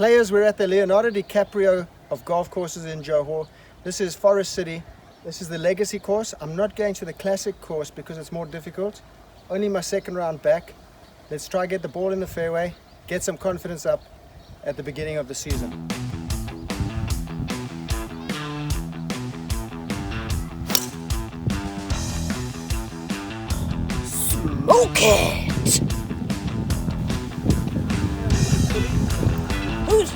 Players, we're at the Leonardo DiCaprio of golf courses in Johor. This is Forest City. This is the legacy course. I'm not going to the classic course because it's more difficult. Only my second round back. Let's try get the ball in the fairway, get some confidence up at the beginning of the season. Smoke it!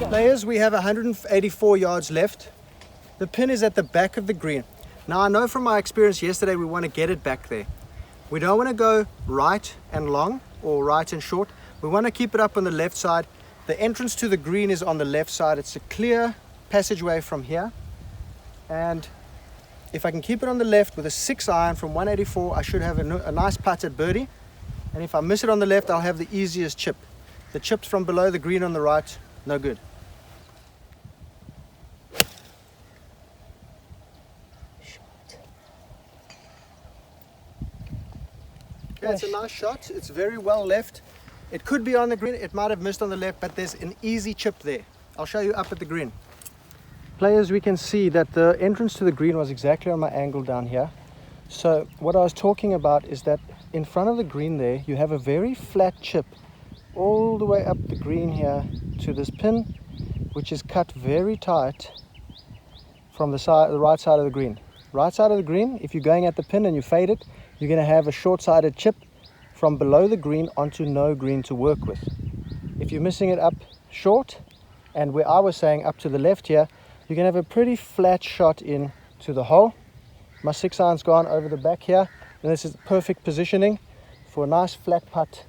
Players, we have 184 yards left. The pin is at the back of the green. Now I know from my experience yesterday we want to get it back there. We don't want to go right and long or right and short. We want to keep it up on the left side. The entrance to the green is on the left side. It's a clear passageway from here. And if I can keep it on the left with a 6-iron from 184, I should have a nice putt at birdie. And if I miss it on the left, I'll have the easiest chip. The chips from below the green on the right, no good. Okay, it's a nice shot. It's very well left. It could be on the green. It might have missed on the left, but there's an easy chip there. I'll show you up at the green. Players, we can see that the entrance to the green was exactly on my angle down here. So what I was talking about is that in front of the green there, you have a very flat chip all the way up the green here to this pin, which is cut very tight from the right side of the green. Right side of the green, if you're going at the pin and you fade it, you're going to have a short-sided chip from below the green onto no green to work with. If you're missing it up short, and where I was saying up to the left here, you're going to have a pretty flat shot in to the hole. My 6-iron's gone over the back here, and this is perfect positioning for a nice flat putt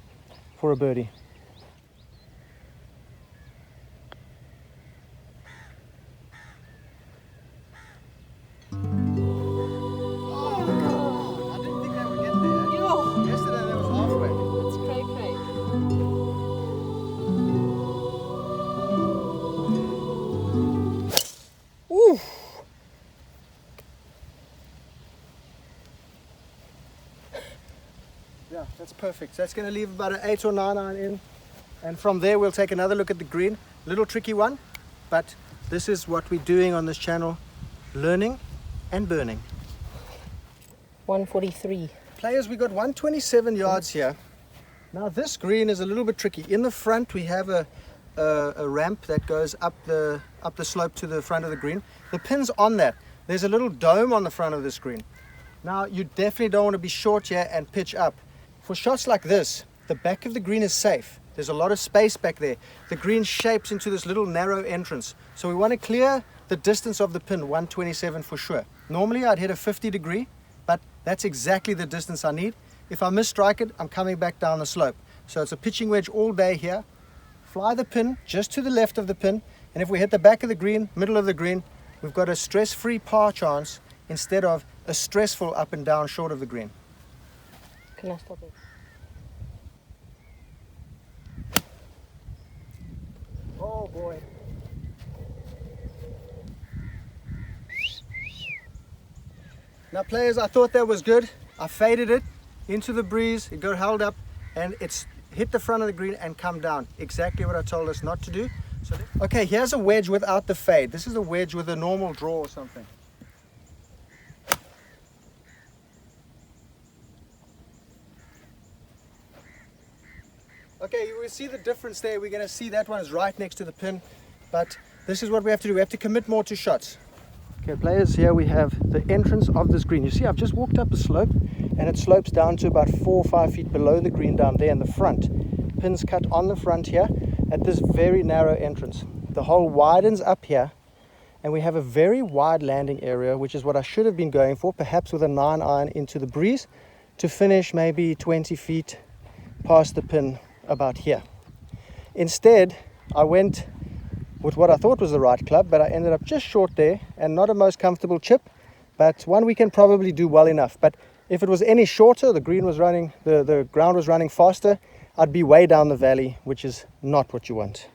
for a birdie. Yeah, that's perfect. That's going to leave about an 8 or 9 iron in, and from there we'll take another look at the green. Little tricky one, but this is what we're doing on this channel, learning and burning. 143. Players, we got 127 yards here. Now this green is a little bit tricky. In the front we have a ramp that goes up the slope to the front of the green. The pin's on that. There's a little dome on the front of this green. Now you definitely don't want to be short here and pitch up. For shots like this, the back of the green is safe. There's a lot of space back there. The green shapes into this little narrow entrance. So we want to clear the distance of the pin, 127 for sure. Normally I'd hit a 50 degree, but that's exactly the distance I need. If I misstrike it, I'm coming back down the slope. So it's a pitching wedge all day here. Fly the pin just to the left of the pin, and if we hit the back of the green, middle of the green, we've got a stress-free par chance instead of a stressful up and down short of the green. Can I stop it? Oh boy. Now players, I thought that was good. I faded it into the breeze, it got held up, and it's hit the front of the green and come down. Exactly what I told us not to do. So, okay, here's a wedge without the fade. This is a wedge with a normal draw or something. Okay, you will see the difference there. We're going to see that one is right next to the pin, but this is what we have to do. We have to commit more to shots. Okay, players, here we have the entrance of this green. You see, I've just walked up a slope, and it slopes down to about 4 or 5 feet below the green down there in the front. Pins cut on the front here at this very narrow entrance. The hole widens up here, and we have a very wide landing area, which is what I should have been going for, perhaps with a 9-iron into the breeze to finish maybe 20 feet past the pin about here. Instead, I went with what I thought was the right club, but I ended up just short there, and not a most comfortable chip, but one we can probably do well enough. But if it was any shorter, the green was running, the ground was running faster, I'd be way down the valley, which is not what you want.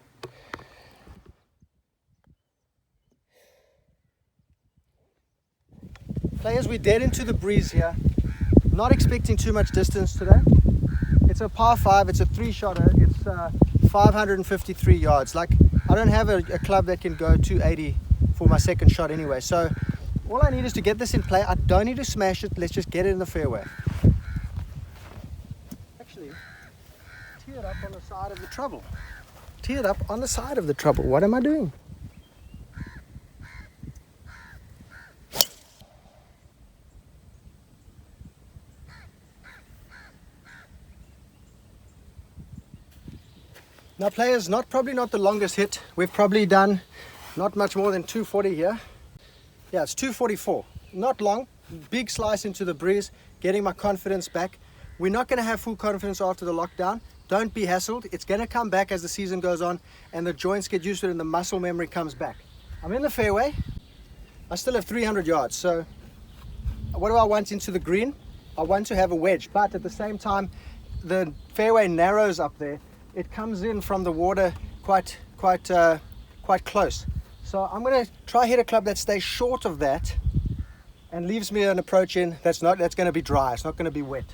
Players, we're dead into the breeze here. Not expecting too much distance today. It's a par 5, it's a 3-shotter, it's 553 yards. Like, I don't have a club that can go 280 for my second shot anyway. So all I need is to get this in play. I don't need to smash it. Let's just get it in the fairway. Actually, tee it up on the side of the trouble. Tee it up on the side of the trouble. What am I doing? Now players, probably not the longest hit. We've probably done not much more than 240 here. Yeah, it's 244. Not long, big slice into the breeze, getting my confidence back. We're not going to have full confidence after the lockdown. Don't be hassled. It's going to come back as the season goes on and the joints get used to it and the muscle memory comes back. I'm in the fairway. I still have 300 yards. So what do I want into the green? I want to have a wedge, but at the same time, the fairway narrows up there. It comes in from the water quite close. So I'm going to try hit a club that stays short of that and leaves me an approach in that's going to be dry. It's not going to be wet.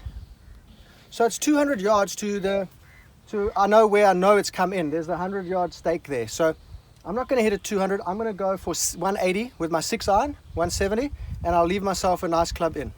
So it's 200 yards to I know where I know it's come in. There's a 100-yard stake there. So I'm not going to hit it 200. I'm going to go for 180 with my 6-iron, 170, and I'll leave myself a nice club in.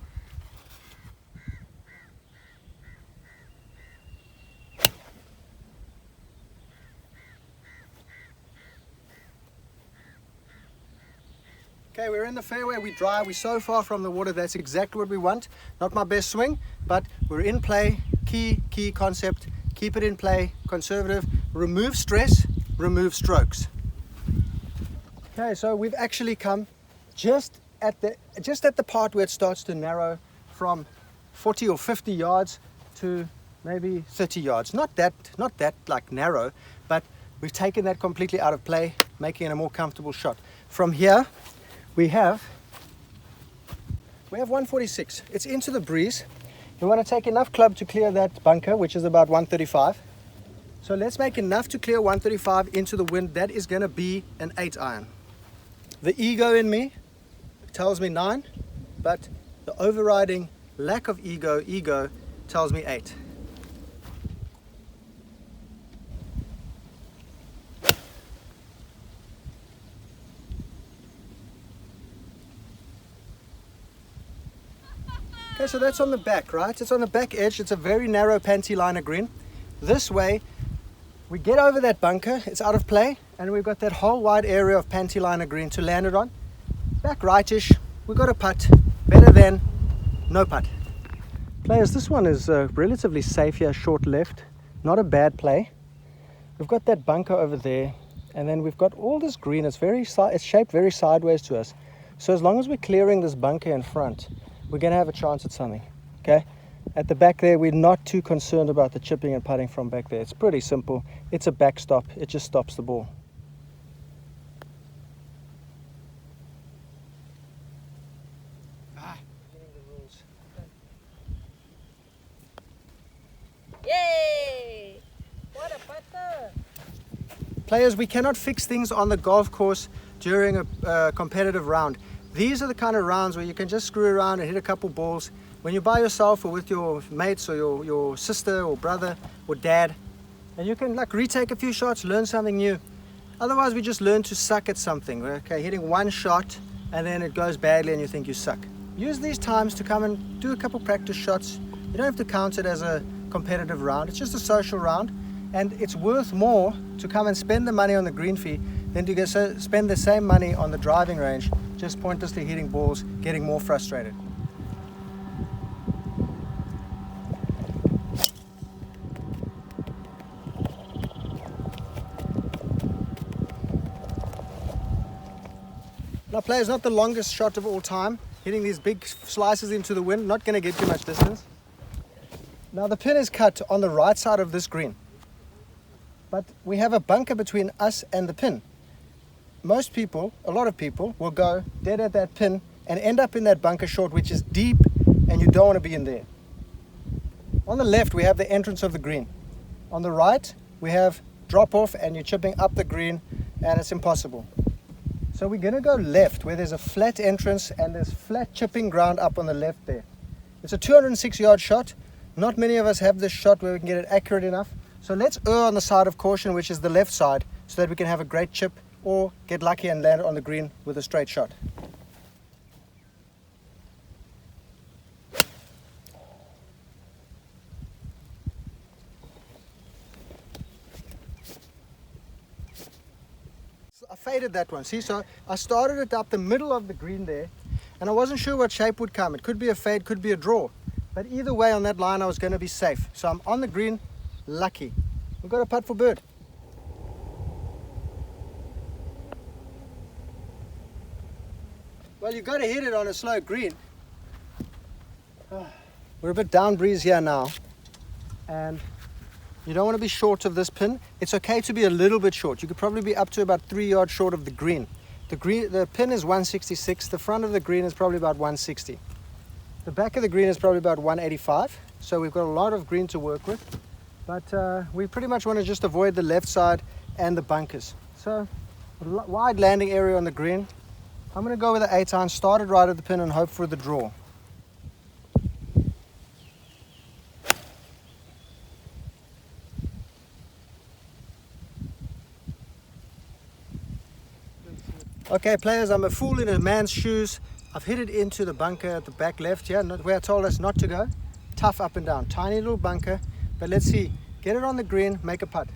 Okay, we're in the fairway, we're dry, we're so far from the water, that's exactly what we want. Not my best swing, but we're in play. Key concept, keep it in play, conservative, remove stress, remove strokes. Okay, so we've actually come just at the part where it starts to narrow from 40 or 50 yards to maybe 30 yards. Not that like narrow, but we've taken that completely out of play, making it a more comfortable shot. From here, we have 146. It's into the breeze. We want to take enough club to clear that bunker, which is about 135. So let's make enough to clear 135 into the wind. That is going to be an 8-iron. The ego in me tells me 9, but the overriding lack of ego tells me 8. Okay, so that's on the back, right? It's on the back edge. It's a very narrow panty liner green. This way, we get over that bunker, it's out of play, and we've got that whole wide area of panty liner green to land it on. Back rightish, we've got a putt, better than no putt. Players, this one is relatively safe here, short left, not a bad play. We've got that bunker over there, and then we've got all this green. It's shaped very sideways to us. So as long as we're clearing this bunker in front, we're going to have a chance at something, okay? At the back there, we're not too concerned about the chipping and putting from back there. It's pretty simple. It's a backstop. It just stops the ball. Yay! What a putter! Players, we cannot fix things on the golf course during a competitive round. These are the kind of rounds where you can just screw around and hit a couple balls. When you're by yourself or with your mates or your sister or brother or dad, and you can like retake a few shots, learn something new. Otherwise, we just learn to suck at something. Okay, hitting one shot and then it goes badly and you think you suck. Use these times to come and do a couple practice shots. You don't have to count it as a competitive round. It's just a social round, and it's worth more to come and spend the money on the green fee than to spend the same money on the driving range, just pointlessly hitting balls, getting more frustrated. Now, players, not the longest shot of all time. Hitting these big slices into the wind, not going to get too much distance. Now, the pin is cut on the right side of this green, but we have a bunker between us and the pin. Most people, a lot of people, will go dead at that pin and end up in that bunker short, which is deep, and you don't want to be in there. On the left, we have the entrance of the green. On the right, we have drop off, and you're chipping up the green, and it's impossible. So we're going to go left, where there's a flat entrance, and there's flat chipping ground up on the left there. It's a 206-yard shot. Not many of us have this shot where we can get it accurate enough. So let's err on the side of caution, which is the left side, so that we can have a great chip or get lucky and land it on the green with a straight shot. I faded that one, see, so I started it up the middle of the green there, and I wasn't sure what shape would come. It could be a fade, could be a draw, but either way on that line I was going to be safe. So I'm on the green, lucky. We've got a putt for bird. Well, you've got to hit it on a slow green. We're a bit down breeze here now, and you don't want to be short of this pin. It's okay to be a little bit short. You could probably be up to about 3 yards short of the green. The pin is 166. The front of the green is probably about 160. The back of the green is probably about 185. So we've got a lot of green to work with. But we pretty much want to just avoid the left side and the bunkers. So wide landing area on the green. I'm going to go with the 8-iron, start it right at the pin and hope for the draw. Okay, players, I'm a fool in a man's shoes. I've hit it into the bunker at the back left here, not where I told us not to go. Tough up and down, tiny little bunker. But let's see, get it on the green, make a putt.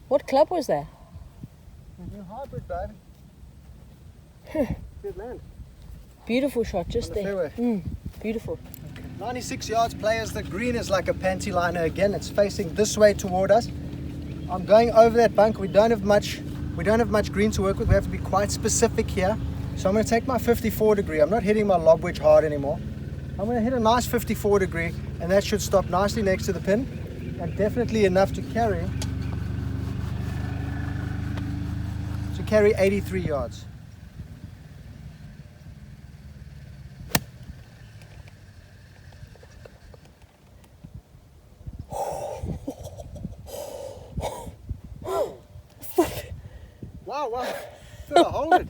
What club was that? Hybrid, babe. Good land. Beautiful shot, just On the there. fairway. Beautiful. 96 yards, players. The green is like a panty liner again. It's facing this way toward us. I'm going over that bunker. We don't have much green to work with. We have to be quite specific here. So I'm going to take my 54 degree. I'm not hitting my lob wedge hard anymore. I'm going to hit a nice 54 degree, and that should stop nicely next to the pin, and definitely enough to carry 83 yards. Wow. Gotta hold it.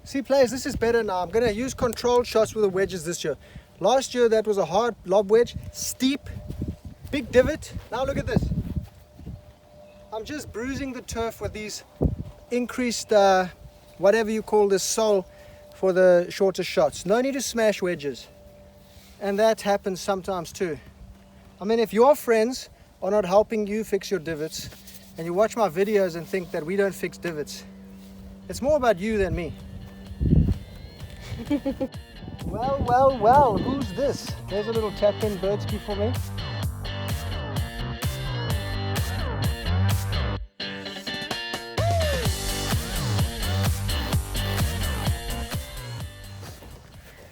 See, players, this is better now. I'm going to use controlled shots with the wedges this year. Last year, that was a hard lob wedge, steep, big divot. Now look at this. I'm just bruising the turf with these increased, whatever you call this, sole for the shorter shots. No need to smash wedges. And that happens sometimes too. I mean, if your friends are not helping you fix your divots, and you watch my videos and think that we don't fix divots, it's more about you than me. Well, who's this? There's a little tap-in birdie for me.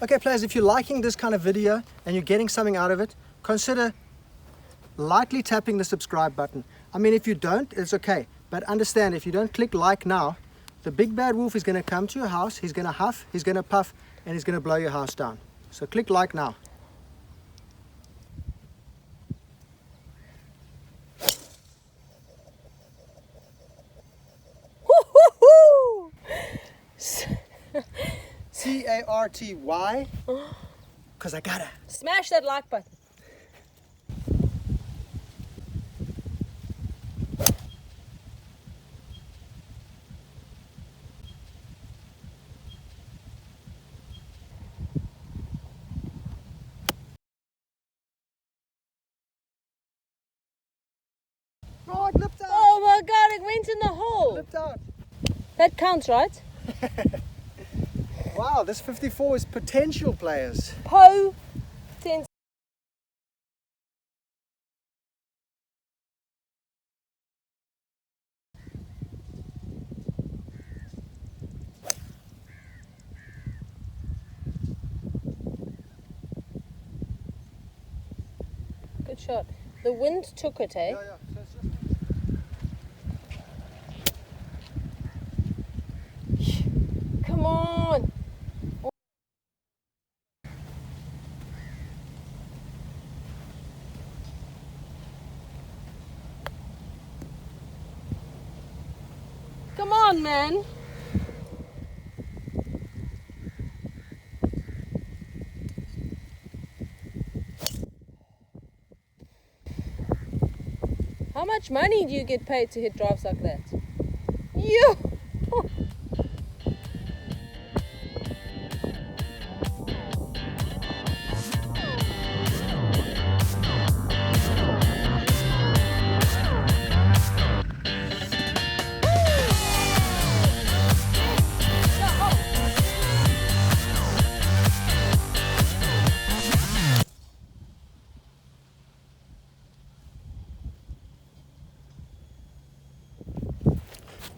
Okay, players, if you're liking this kind of video and you're getting something out of it, consider lightly tapping the subscribe button. I mean, if you don't, it's okay. But understand, if you don't click like now, the big bad wolf is going to come to your house, he's going to huff, he's going to puff, and he's going to blow your house down. So click like now. Woo-hoo-hoo! C-A-R-T-Y, because I gotta. Smash that like button. Oh, it lipped out. Oh my god, it went in the hole. Lipped out. That counts, right? Wow, this 54 is potential, players. Potential. Good shot. The wind took it, eh? Yeah. So it's just... Come on. Come on, man. How much money do you get paid to hit drives like that? You.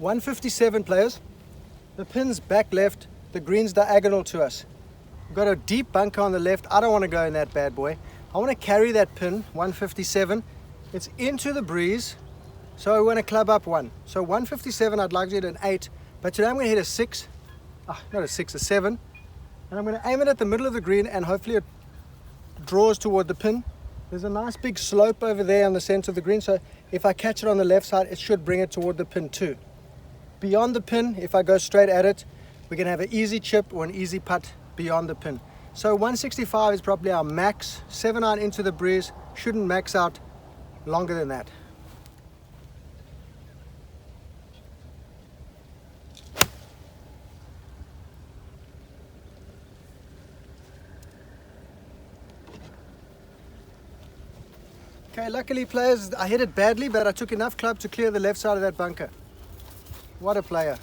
.157 players. The pin's back left, the green's diagonal to us. We've got a deep bunker on the left. I don't want to go in that bad boy. I want to carry that pin, 157. It's into the breeze, so I want to club up one. So 157, I'd like to hit an 8, but today I'm going to hit a 6. Not a 6, a 7. And I'm going to aim it at the middle of the green, and hopefully it draws toward the pin. There's a nice big slope over there on the center of the green, so if I catch it on the left side, it should bring it toward the pin too. Beyond the pin, if I go straight at it, we can have an easy chip or an easy putt beyond the pin. So 165 is probably our max. 7-iron into the breeze, shouldn't max out longer than that. Okay, luckily players, I hit it badly, but I took enough club to clear the left side of that bunker. What a player.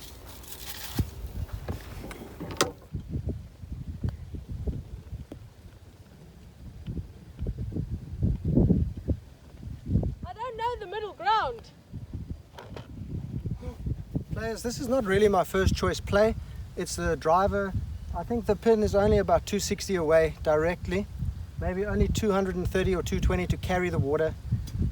I don't know the middle ground. Players, this is not really my first choice play. It's the driver. I think the pin is only about 260 away directly. Maybe only 230 or 220 to carry the water.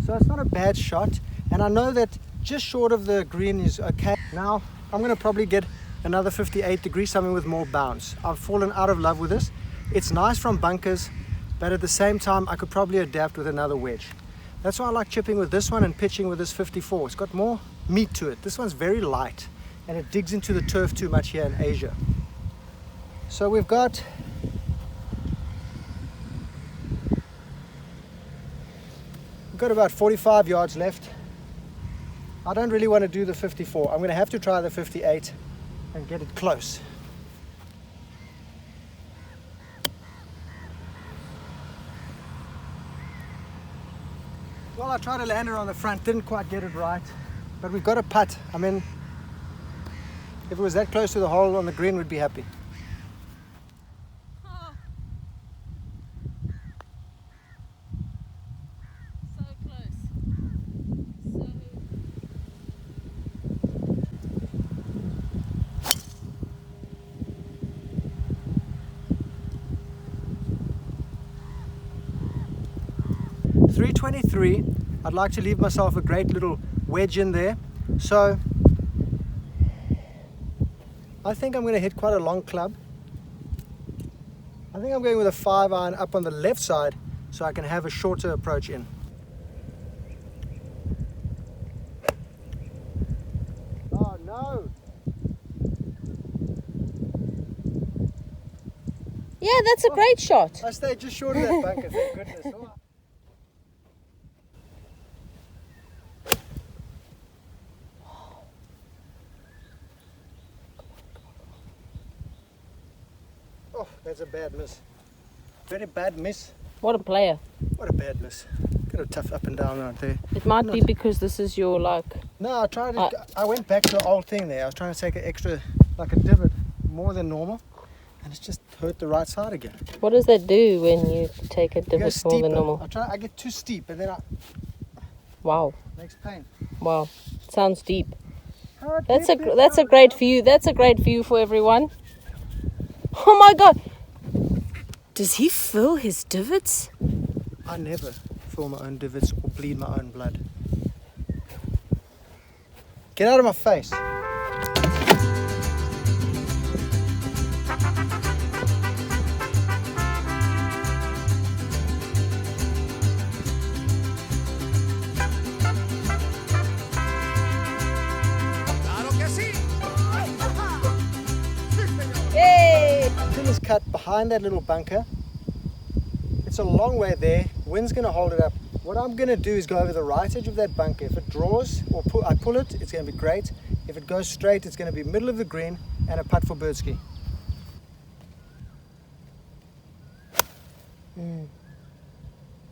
So it's not a bad shot. And I know that just short of the green is okay. Now I'm going to probably get another 58 degrees, something with more bounce. I've fallen out of love with this. It's nice from bunkers, but at the same time I could probably adapt with another wedge. That's why I like chipping with this one and pitching with this 54. It's got more meat to it. This one's very light and it digs into the turf too much here in Asia. So we've got about 45 yards left. I don't really want to do the 54. I'm going to have to try the 58 and get it close. Well, I tried to land her on the front, didn't quite get it right, but we've got a putt. I mean, if it was that close to the hole on the green, we'd be happy. .323, I'd like to leave myself a great little wedge in there. So I think I'm going to hit quite a long club. I think I'm going with a 5-iron up on the left side so I can have a shorter approach in. Oh no! Yeah, that's a great shot. I stayed just short of that bunker, thank goodness. Oh, that's a bad miss. Very bad miss. What a player. What a bad miss. Got a tough up and down right there. It might be because this is your No, I tried it. I went back to the old thing there. I was trying to take an extra, like a divot, more than normal. And it's just hurt the right side again. What does that do when you take a divot more than normal? I get too steep and then Wow. makes pain. Wow. Sounds deep. How That's deep is a that? great view. That's a great view for everyone. Oh my God. Does he fill his divots? I never fill my own divots or bleed my own blood. Get out of my face. Claro que sí. behind that little bunker. It's a long way there. Wind's going to hold it up. What I'm going to do is go over the right edge of that bunker. If it draws or I pull it, it's going to be great. If it goes straight, it's going to be middle of the green and a putt for birdie.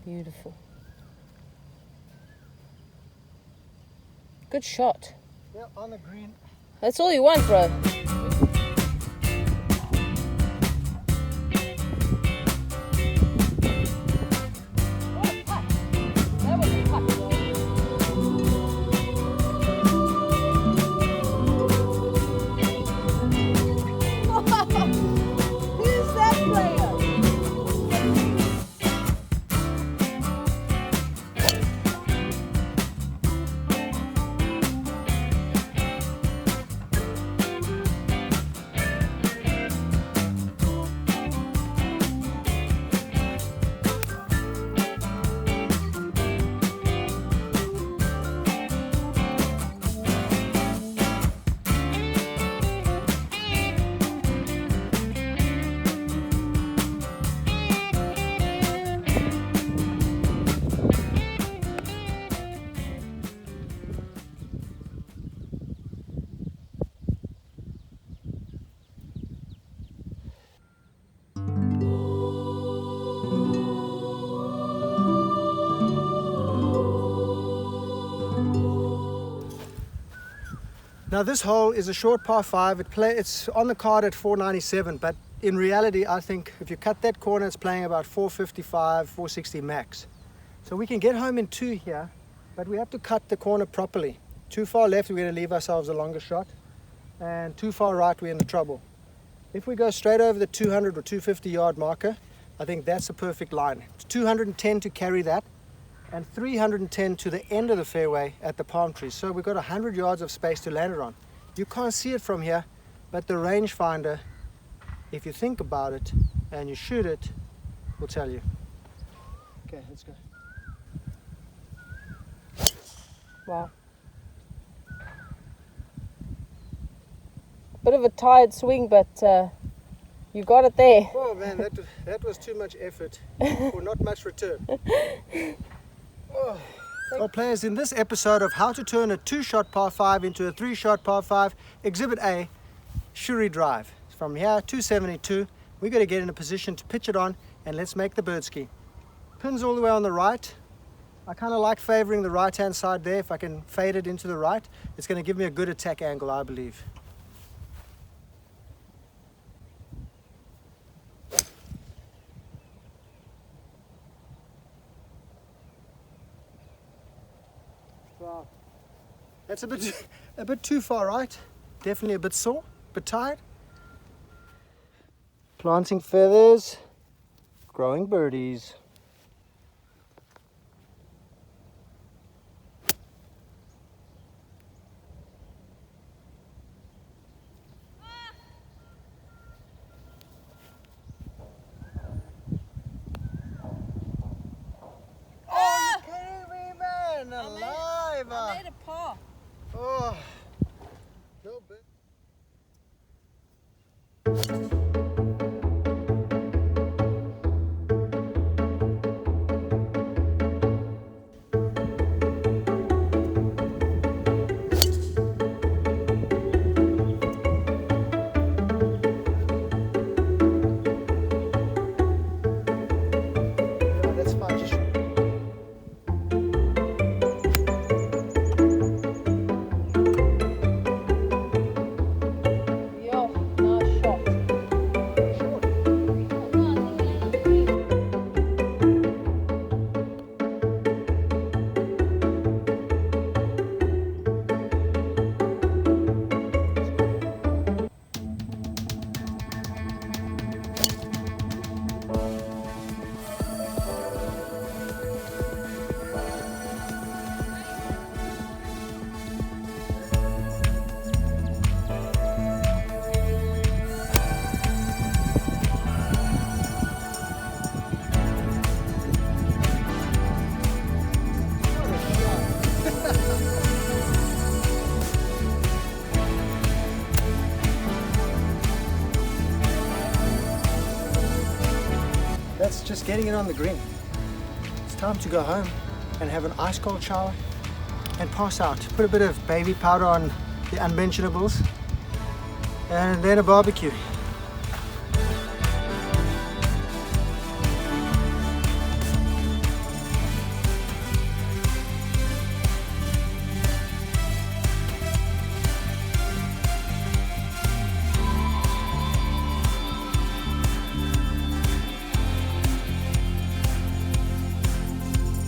Beautiful. Good shot. Yeah, on the green. That's all you want, bro. Now this hole is a short par 5. It's on the card at 497, but in reality I think if you cut that corner it's playing about 455, 460 max. So we can get home in 2 here, but we have to cut the corner properly. Too far left we're going to leave ourselves a longer shot, and too far right we're in the trouble. If we go straight over the 200 or 250 yard marker, I think that's a perfect line. It's 210 to carry that, and 310 to the end of the fairway at the palm trees. So we've got 100 yards of space to land it on. You can't see it from here, but the rangefinder, if you think about it and you shoot it, will tell you. Okay, let's go. Wow. Bit of a tired swing, but you got it there. Oh man, that was too much effort for not much return. Oh. Well, players, in this episode of how to turn a 2-shot par 5 into a 3-shot par 5, Exhibit A, Shuri Drive. From here, 272, we're going to get in a position to pitch it on, and let's make the birdie. Pins all the way on the right. I kind of like favoring the right-hand side there. If I can fade it into the right, it's going to give me a good attack angle, I believe. Wow. That's a bit too far right. Definitely a bit sore, a bit tired. Planting feathers, growing birdies. Oh, you kidding me, man? Alive! I made a par. Oh, no bit. that's just getting it on the green. It's time to go home and have an ice cold shower and pass out. Put a bit of baby powder on the unmentionables and then a barbecue.